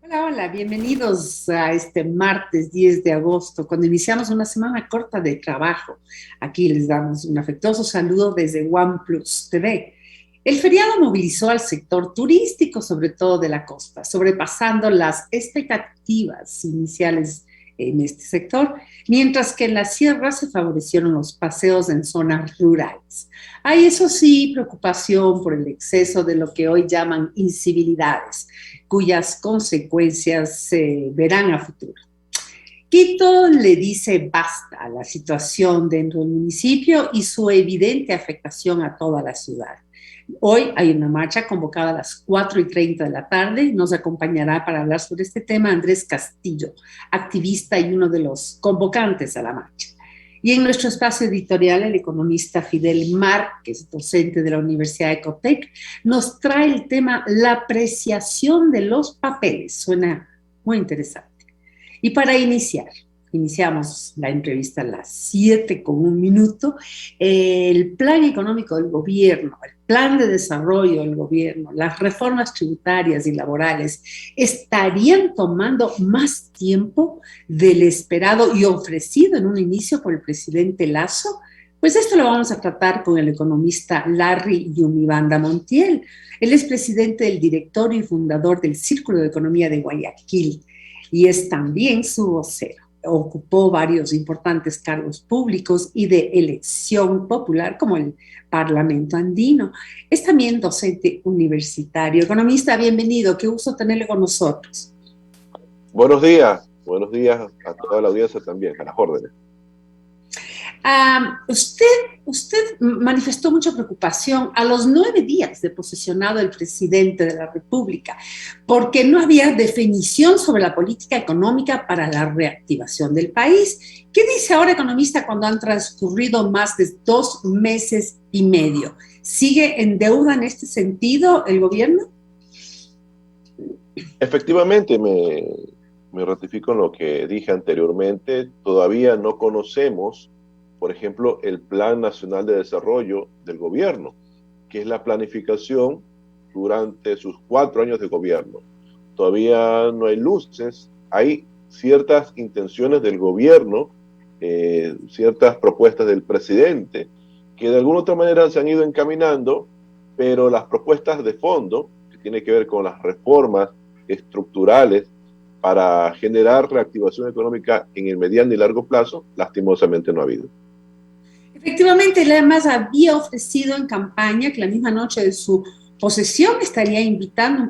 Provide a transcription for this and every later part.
Hola, hola, bienvenidos a este martes 10 de agosto, cuando iniciamos una semana corta de trabajo. Aquí les damos un afectuoso saludo desde OnePlus TV. El feriado movilizó al sector turístico, sobre todo de la costa, sobrepasando las expectativas iniciales en este sector, mientras que en la sierra se favorecieron los paseos en zonas rurales. Hay, eso sí, preocupación por el exceso de lo que hoy llaman incivilidades, cuyas consecuencias se verán a futuro. Quito le dice basta a la situación dentro del municipio y su evidente afectación a toda la ciudad. Hoy hay una marcha convocada a las 4:30 de la tarde. Nos acompañará para hablar sobre este tema Andrés Castillo, activista y uno de los convocantes a la marcha. Y en nuestro espacio editorial, el economista Fidel Márquez, docente de la Universidad Ecotec, nos trae el tema la apreciación de los papeles. Suena muy interesante. Y para iniciamos la entrevista a las 7:01, el plan económico del gobierno, el plan de desarrollo del gobierno, las reformas tributarias y laborales estarían tomando más tiempo del esperado y ofrecido en un inicio por el presidente Lasso. Pues esto lo vamos a tratar con el economista Larry Yumibanda Montiel. Él es presidente del directorio y fundador del Círculo de Economía de Guayaquil y es también su vocero. Ocupó varios importantes cargos públicos y de elección popular, como el Parlamento Andino. Es también docente universitario. Economista, bienvenido. Qué gusto tenerle con nosotros. Buenos días a toda la audiencia también, a las órdenes. Usted manifestó mucha preocupación a los 9 días de posesionado el presidente de la República, porque no había definición sobre la política económica para la reactivación del país. ¿Qué dice ahora, economista, cuando han transcurrido más de 2 meses y medio? ¿Sigue en deuda en este sentido el gobierno? Efectivamente, me ratifico en lo que dije anteriormente. Todavía no conocemos, por ejemplo, el Plan Nacional de Desarrollo del gobierno, que es la planificación durante sus 4 años de gobierno. Todavía no hay luces, hay ciertas intenciones del gobierno, ciertas propuestas del presidente, que de alguna otra manera se han ido encaminando, pero las propuestas de fondo, que tiene que ver con las reformas estructurales para generar reactivación económica en el mediano y largo plazo, lastimosamente no ha habido. Efectivamente, él además había ofrecido en campaña que la misma noche de su posesión estaría enviando,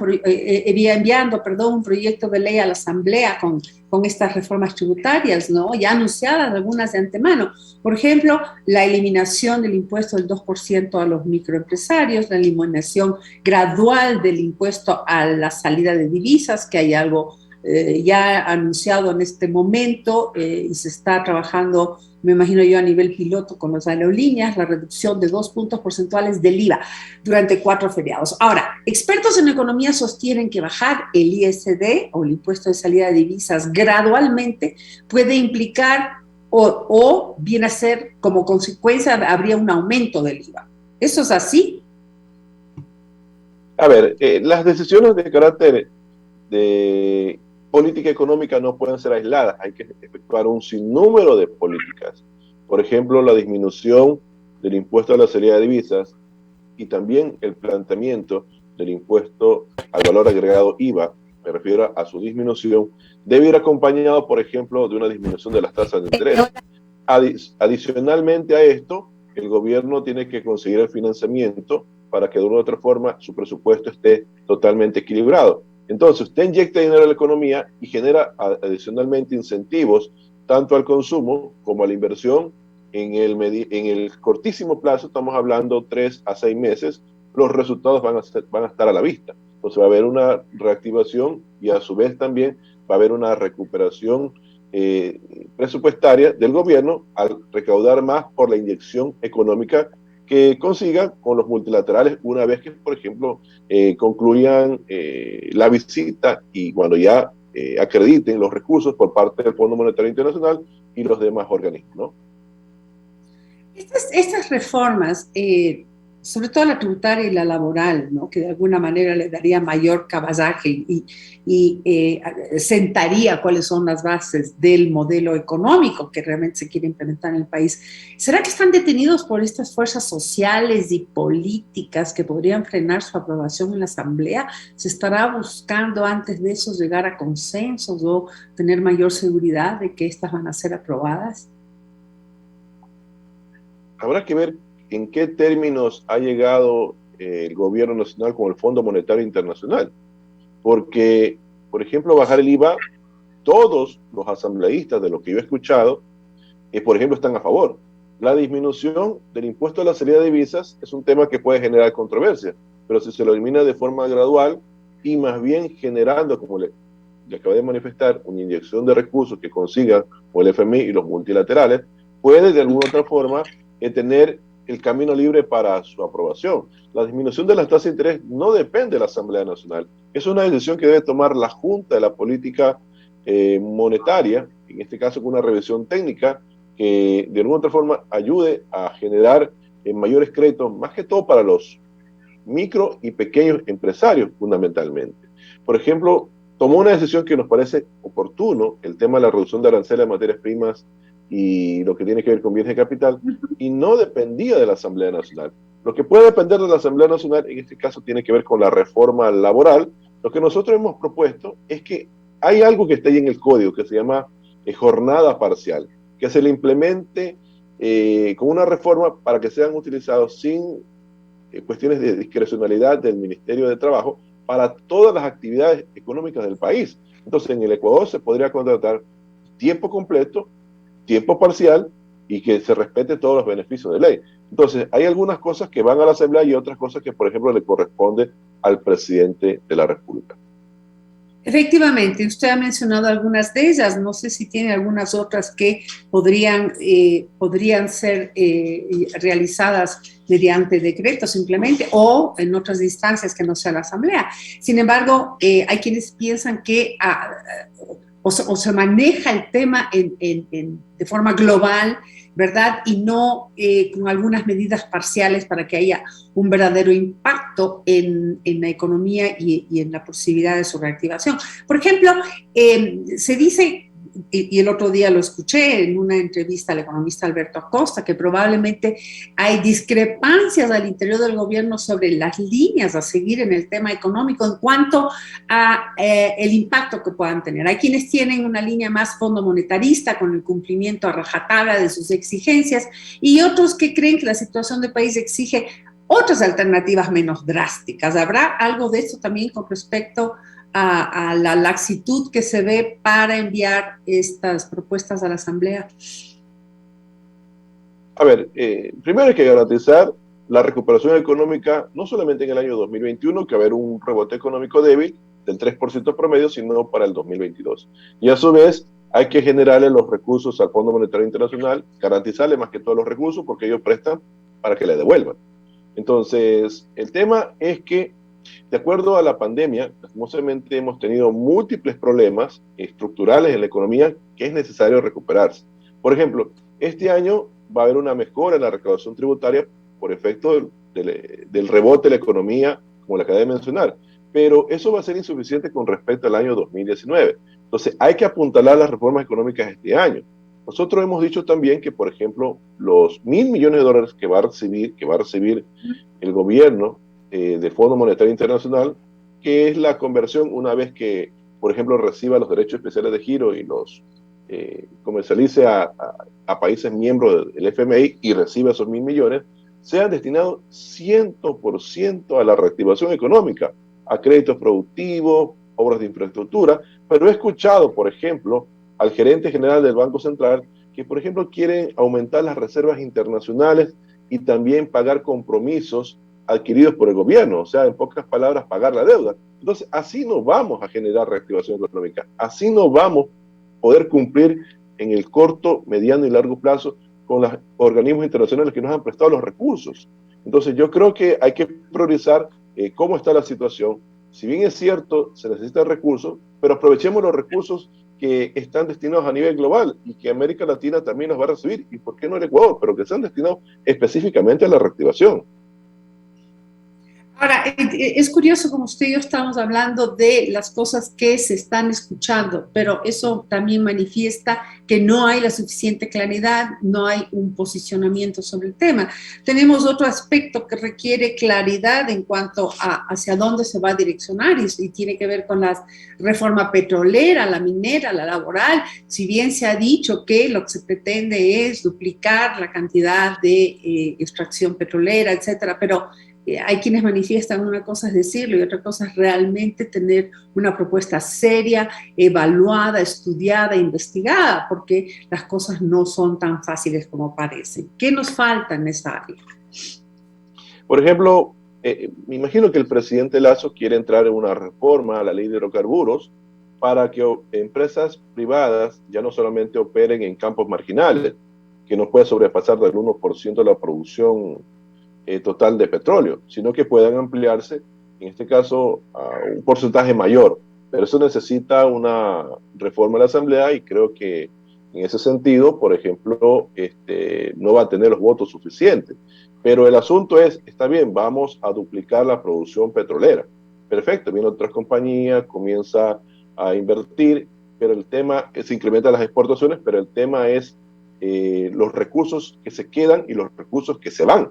un proyecto de ley a la Asamblea con estas reformas tributarias, ¿no? Ya anunciadas algunas de antemano. Por ejemplo, la eliminación del impuesto del 2% a los microempresarios, la eliminación gradual del impuesto a la salida de divisas, que hay algo ya anunciado en este momento y se está trabajando, me imagino yo, a nivel piloto con las aerolíneas, la reducción de 2 puntos porcentuales del IVA durante 4 feriados. Ahora, expertos en economía sostienen que bajar el ISD o el impuesto de salida de divisas gradualmente puede implicar o viene a ser como consecuencia habría un aumento del IVA. ¿Eso es así? A ver, las decisiones de carácter de política económica no pueden ser aisladas, hay que efectuar un sinnúmero de políticas. Por ejemplo, la disminución del impuesto a la salida de divisas y también el planteamiento del impuesto al valor agregado IVA, me refiero a su disminución, debe ir acompañado, por ejemplo, de una disminución de las tasas de interés. Adicionalmente a esto, el gobierno tiene que conseguir el financiamiento para que de una u otra forma su presupuesto esté totalmente equilibrado. Entonces, usted inyecta dinero a la economía y genera adicionalmente incentivos tanto al consumo como a la inversión en el cortísimo plazo. Estamos hablando 3 a 6 meses, los resultados van a estar a la vista. Entonces va a haber una reactivación y a su vez también va a haber una recuperación presupuestaria del gobierno al recaudar más por la inyección económica que consiga con los multilaterales una vez que, por ejemplo, concluyan la visita y cuando ya acrediten los recursos por parte del Fondo Monetario Internacional y los demás organismos, ¿no? Estas reformas sobre todo la tributaria y la laboral, ¿no? Que de alguna manera le daría mayor caballaje y sentaría cuáles son las bases del modelo económico que realmente se quiere implementar en el país. ¿Será que están detenidos por estas fuerzas sociales y políticas que podrían frenar su aprobación en la Asamblea? ¿Se estará buscando antes de eso llegar a consensos o tener mayor seguridad de que estas van a ser aprobadas? Habrá que ver en qué términos ha llegado el gobierno nacional con el Fondo Monetario Internacional, porque, por ejemplo, bajar el IVA, todos los asambleístas, de lo que yo he escuchado, por ejemplo, están a favor. La disminución del impuesto a la salida de divisas es un tema que puede generar controversia, pero si se lo elimina de forma gradual y más bien generando, como le acabo de manifestar, una inyección de recursos que consiga o el FMI y los multilaterales, puede de alguna otra forma tener el camino libre para su aprobación. La disminución de las tasas de interés no depende de la Asamblea Nacional, es una decisión que debe tomar la Junta de la Política Monetaria, en este caso con una revisión técnica que de alguna otra forma ayude a generar mayores créditos, más que todo para los micro y pequeños empresarios fundamentalmente. Por ejemplo, tomó una decisión que nos parece oportuno, el tema de la reducción de aranceles de materias primas y lo que tiene que ver con bienes de capital, y no dependía de la Asamblea Nacional. Lo que puede depender de la Asamblea Nacional, en este caso, tiene que ver con la reforma laboral. Lo que nosotros hemos propuesto es que hay algo que está ahí en el código que se llama jornada parcial, que se le implemente con una reforma para que sean utilizados sin cuestiones de discrecionalidad del Ministerio de Trabajo para todas las actividades económicas del país. Entonces, en el Ecuador se podría contratar tiempo completo, tiempo parcial y que se respete todos los beneficios de ley. Entonces, hay algunas cosas que van a la Asamblea y otras cosas que, por ejemplo, le corresponde al presidente de la República. Efectivamente, usted ha mencionado algunas de ellas, no sé si tiene algunas otras que podrían ser realizadas mediante decreto simplemente o en otras instancias que no sea la Asamblea. Sin embargo, hay quienes piensan que o se maneja el tema de forma global, ¿verdad? Y no con algunas medidas parciales para que haya un verdadero impacto en la economía y en la posibilidad de su reactivación. Por ejemplo, se dice, y el otro día lo escuché en una entrevista al economista Alberto Acosta, que probablemente hay discrepancias al interior del gobierno sobre las líneas a seguir en el tema económico en cuanto a el impacto que puedan tener. Hay quienes tienen una línea más fondo monetarista con el cumplimiento a rajatabla de sus exigencias y otros que creen que la situación del país exige otras alternativas menos drásticas. ¿Habrá algo de eso también con respecto a la laxitud que se ve para enviar estas propuestas a la Asamblea? A ver, primero hay que garantizar la recuperación económica, no solamente en el año 2021, que va a haber un rebote económico débil del 3% promedio, sino para el 2022. Y a su vez, hay que generarle los recursos al Fondo Monetario Internacional, garantizarle más que todos los recursos, porque ellos prestan para que le devuelvan. Entonces, el tema es que, de acuerdo a la pandemia, lastimosamente hemos tenido múltiples problemas estructurales en la economía que es necesario recuperarse. Por ejemplo, este año va a haber una mejora en la recaudación tributaria por efecto del rebote de la economía, como le acabé de mencionar, pero eso va a ser insuficiente con respecto al año 2019. Entonces, hay que apuntalar las reformas económicas este año. Nosotros hemos dicho también que, por ejemplo, los $1.000 millones que va a recibir el gobierno del Fondo Monetario Internacional, que es la conversión una vez que, por ejemplo, reciba los derechos especiales de giro y los comercialice a países miembros del FMI y reciba esos 1.000 millones, sean destinados 100% a la reactivación económica, a créditos productivos, obras de infraestructura, pero he escuchado, por ejemplo, al gerente general del Banco Central que, por ejemplo, quieren aumentar las reservas internacionales y también pagar compromisos adquiridos por el gobierno, o sea, en pocas palabras, pagar la deuda. Entonces, así no vamos a generar reactivación económica, así no vamos a poder cumplir en el corto, mediano y largo plazo con los organismos internacionales que nos han prestado los recursos. Entonces, yo creo que hay que priorizar cómo está la situación. Si bien es cierto, se necesitan recursos, pero aprovechemos los recursos que están destinados a nivel global y que América Latina también los va a recibir, y por qué no el Ecuador, pero que sean destinados específicamente a la reactivación. Ahora, es curioso como usted y yo estamos hablando de las cosas que se están escuchando, pero eso también manifiesta que no hay la suficiente claridad, no hay un posicionamiento sobre el tema. Tenemos otro aspecto que requiere claridad en cuanto a hacia dónde se va a direccionar y tiene que ver con la reforma petrolera, la minera, la laboral. Si bien se ha dicho que lo que se pretende es duplicar la cantidad de extracción petrolera, etcétera, pero hay quienes manifiestan una cosa es decirlo y otra cosa es realmente tener una propuesta seria, evaluada, estudiada, investigada, porque las cosas no son tan fáciles como parecen. ¿Qué nos falta en esa área? Por ejemplo, me imagino que el presidente Lasso quiere entrar en una reforma a la ley de hidrocarburos para que empresas privadas ya no solamente operen en campos marginales, que no puede sobrepasar del 1% de la producción total de petróleo, sino que puedan ampliarse, en este caso, a un porcentaje mayor. Pero eso necesita una reforma de la Asamblea y creo que en ese sentido, por ejemplo, no va a tener los votos suficientes. Pero el asunto es, está bien, vamos a duplicar la producción petrolera. Perfecto, viene otra compañía, comienza a invertir, pero el tema se incrementan las exportaciones, pero el tema es los recursos que se quedan y los recursos que se van.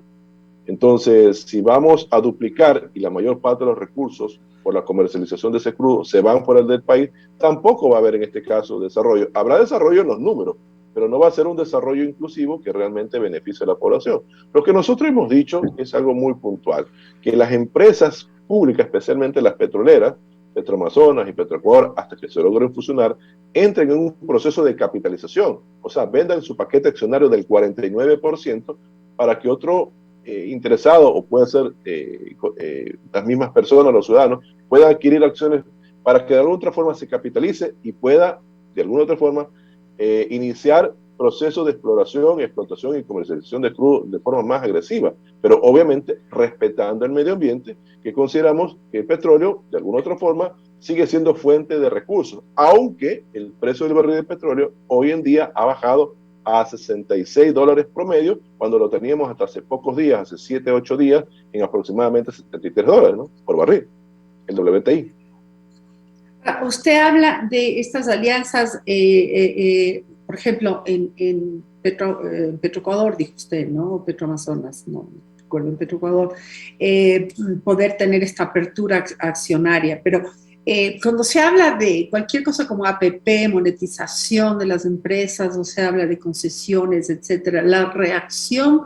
Entonces, si vamos a duplicar y la mayor parte de los recursos por la comercialización de ese crudo se van fuera del país, tampoco va a haber en este caso desarrollo. Habrá desarrollo en los números, pero no va a ser un desarrollo inclusivo que realmente beneficie a la población. Lo que nosotros hemos dicho es algo muy puntual, que las empresas públicas, especialmente las petroleras, Petroamazonas y Petroecuador, hasta que se logren fusionar, entren en un proceso de capitalización, o sea, vendan su paquete accionario del 49% para que otro interesado, o pueden ser las mismas personas, los ciudadanos, puedan adquirir acciones para que de alguna otra forma se capitalice y pueda, de alguna otra forma, iniciar procesos de exploración, explotación y comercialización de crudo de forma más agresiva, pero obviamente respetando el medio ambiente, que consideramos que el petróleo, de alguna otra forma, sigue siendo fuente de recursos, aunque el precio del barril de petróleo hoy en día ha bajado a $66 promedio, cuando lo teníamos hasta hace pocos días, hace 7, 8 días, en aproximadamente $73, ¿no?, por barril, el WTI. Usted habla de estas alianzas, por ejemplo, en Petroecuador, dijo usted, ¿no? Petroamazonas, no recuerdo, en Petroecuador, poder tener esta apertura accionaria, pero cuando se habla de cualquier cosa como APP, monetización de las empresas, o se habla de concesiones, etcétera, la reacción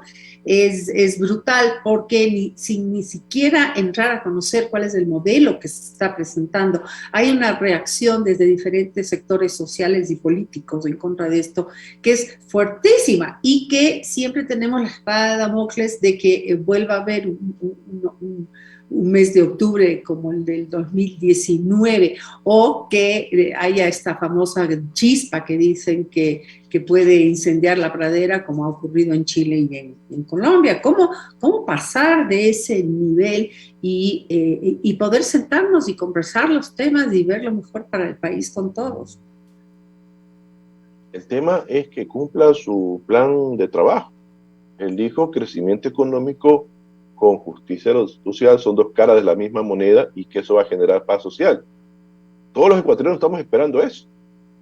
es brutal porque sin ni siquiera entrar a conocer cuál es el modelo que se está presentando, hay una reacción desde diferentes sectores sociales y políticos en contra de esto que es fuertísima y que siempre tenemos la espada de Damocles de que vuelva a haber un mes de octubre como el del 2019 o que haya esta famosa chispa que dicen que puede incendiar la pradera como ha ocurrido en Chile y en Colombia. ¿Cómo pasar de ese nivel y poder sentarnos y conversar los temas y ver lo mejor para el país con todos? El tema es que cumpla su plan de trabajo. Él dijo crecimiento económico con justicia social son dos caras de la misma moneda y que eso va a generar paz social. Todos los ecuatorianos estamos esperando eso,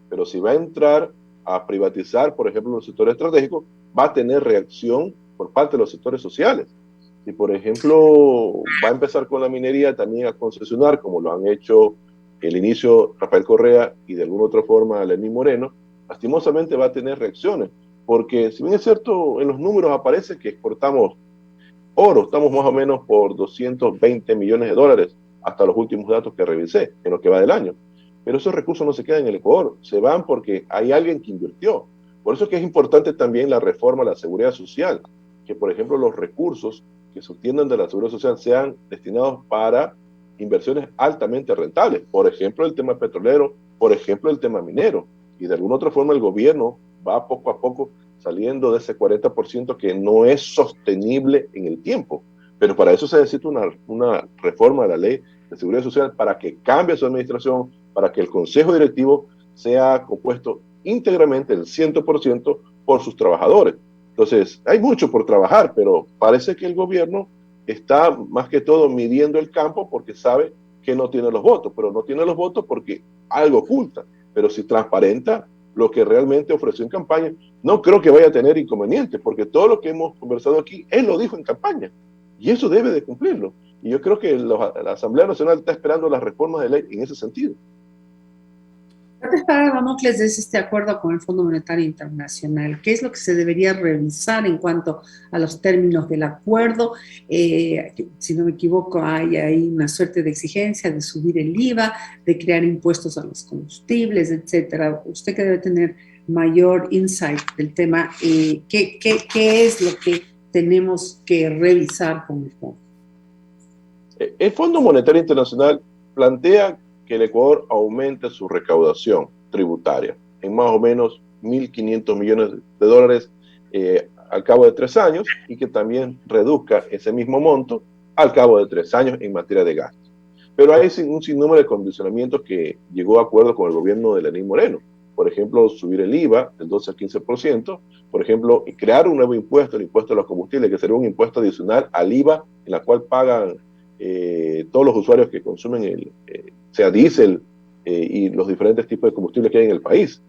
pero si va a entrar a privatizar, por ejemplo, los sectores estratégicos, va a tener reacción por parte de los sectores sociales. Si, por ejemplo, va a empezar con la minería también a concesionar, como lo han hecho el inicio Rafael Correa y de alguna otra forma Lenín Moreno, lastimosamente va a tener reacciones, porque si bien es cierto, en los números aparece que exportamos oro, estamos más o menos por $220 millones hasta los últimos datos que revisé, en lo que va del año. Pero esos recursos no se quedan en el Ecuador, se van porque hay alguien que invirtió. Por eso es que es importante también la reforma a la seguridad social, que por ejemplo los recursos que se obtienen de la seguridad social sean destinados para inversiones altamente rentables. Por ejemplo, el tema petrolero, por ejemplo, el tema minero. Y de alguna otra forma el gobierno va poco a poco saliendo de ese 40% que no es sostenible en el tiempo. Pero para eso se necesita una reforma de la ley de seguridad social para que cambie su administración, para que el consejo directivo sea compuesto íntegramente, el 100%, por sus trabajadores. Entonces, hay mucho por trabajar, pero parece que el gobierno está más que todo midiendo el campo porque sabe que no tiene los votos, pero no tiene los votos porque algo oculta. Pero si transparenta lo que realmente ofreció en campaña, no creo que vaya a tener inconvenientes, porque todo lo que hemos conversado aquí, él lo dijo en campaña, y eso debe de cumplirlo. Y yo creo que la Asamblea Nacional está esperando las reformas de ley en ese sentido. Para Damocles es este acuerdo con el Fondo Monetario Internacional. ¿Qué es lo que se debería revisar en cuanto a los términos del acuerdo? Si no me equivoco, hay ahí una suerte de exigencia de subir el IVA, de crear impuestos a los combustibles, etcétera. Usted que debe tener mayor insight del tema, ¿qué es lo que tenemos que revisar con el fondo? El Fondo Monetario Internacional plantea que el Ecuador aumente su recaudación tributaria en más o menos 1.500 millones de dólares al cabo de 3 años y que también reduzca ese mismo monto al cabo de 3 años en materia de gastos. Pero hay un sinnúmero de condicionamientos que llegó a acuerdo con el gobierno de Lenín Moreno. Por ejemplo, subir el IVA del 12 al 15%, por ejemplo, crear un nuevo impuesto, el impuesto a los combustibles, que sería un impuesto adicional al IVA en la cual pagan todos los usuarios que consumen sea diésel y los diferentes tipos de combustibles que hay en el país.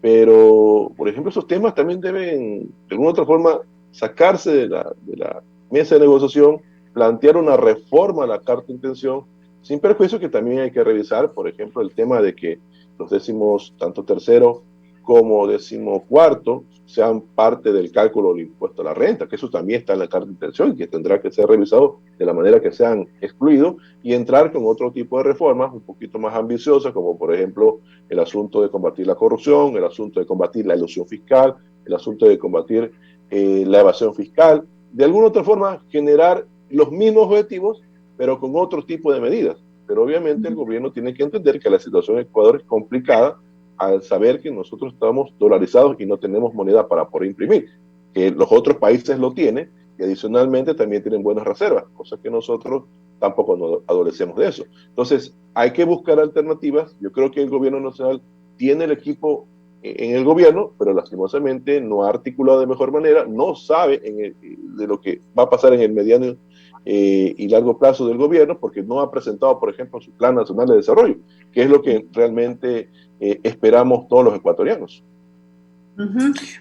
Pero, por ejemplo, esos temas también deben, de alguna otra forma, sacarse de la mesa de negociación, plantear una reforma a la carta de intención, sin perjuicio que también hay que revisar, por ejemplo, el tema de que los décimos, tanto tercero como decimocuarto, sean parte del cálculo del impuesto a la renta, que eso también está en la carta de intención y que tendrá que ser revisado de la manera que sean excluidos y entrar con otro tipo de reformas un poquito más ambiciosas, como por ejemplo el asunto de combatir la corrupción, el asunto de combatir la ilusión fiscal, el asunto de combatir la evasión fiscal, de alguna otra forma generar los mismos objetivos, pero con otro tipo de medidas. Pero obviamente el gobierno tiene que entender que la situación en Ecuador es complicada al saber que nosotros estamos dolarizados y no tenemos moneda para poder imprimir, que los otros países lo tienen y adicionalmente también tienen buenas reservas, cosa que nosotros tampoco nos adolecemos de eso. Entonces, hay que buscar alternativas. Yo creo que el gobierno nacional tiene el equipo en el gobierno, pero lastimosamente no ha articulado de mejor manera, no sabe de lo que va a pasar en el mediano y largo plazo del gobierno, porque no ha presentado, por ejemplo, su Plan Nacional de Desarrollo, que es lo que realmente esperamos todos los ecuatorianos.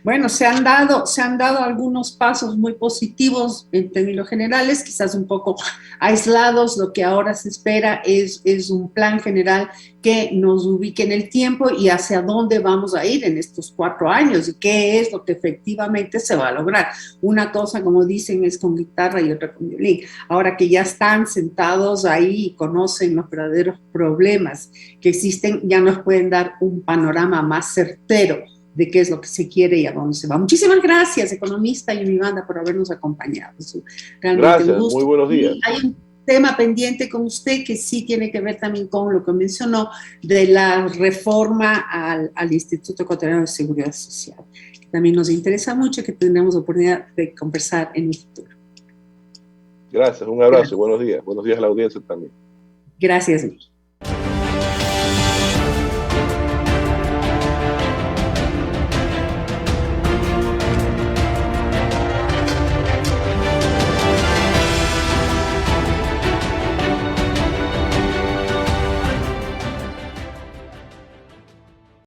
Bueno, se han dado algunos pasos muy positivos en términos generales, quizás un poco aislados. Lo que ahora se espera es un plan general que nos ubique en el tiempo y hacia dónde vamos a ir en estos 4 años y qué es lo que efectivamente se va a lograr. Una cosa, como dicen, es con guitarra y otra con violín. Ahora que ya están sentados ahí y conocen los verdaderos problemas que existen, ya nos pueden dar un panorama más certero de qué es lo que se quiere y a dónde se va. Muchísimas gracias, economista y Unibanda, por habernos acompañado. Realmente gracias, un gusto. muy buenos días. Y hay un tema pendiente con usted que sí tiene que ver también con lo que mencionó de la reforma al Instituto Ecuatoriano de Seguridad Social. También nos interesa mucho que tendremos oportunidad de conversar en el futuro. Gracias, un abrazo y buenos días. Buenos días a la audiencia también. Gracias.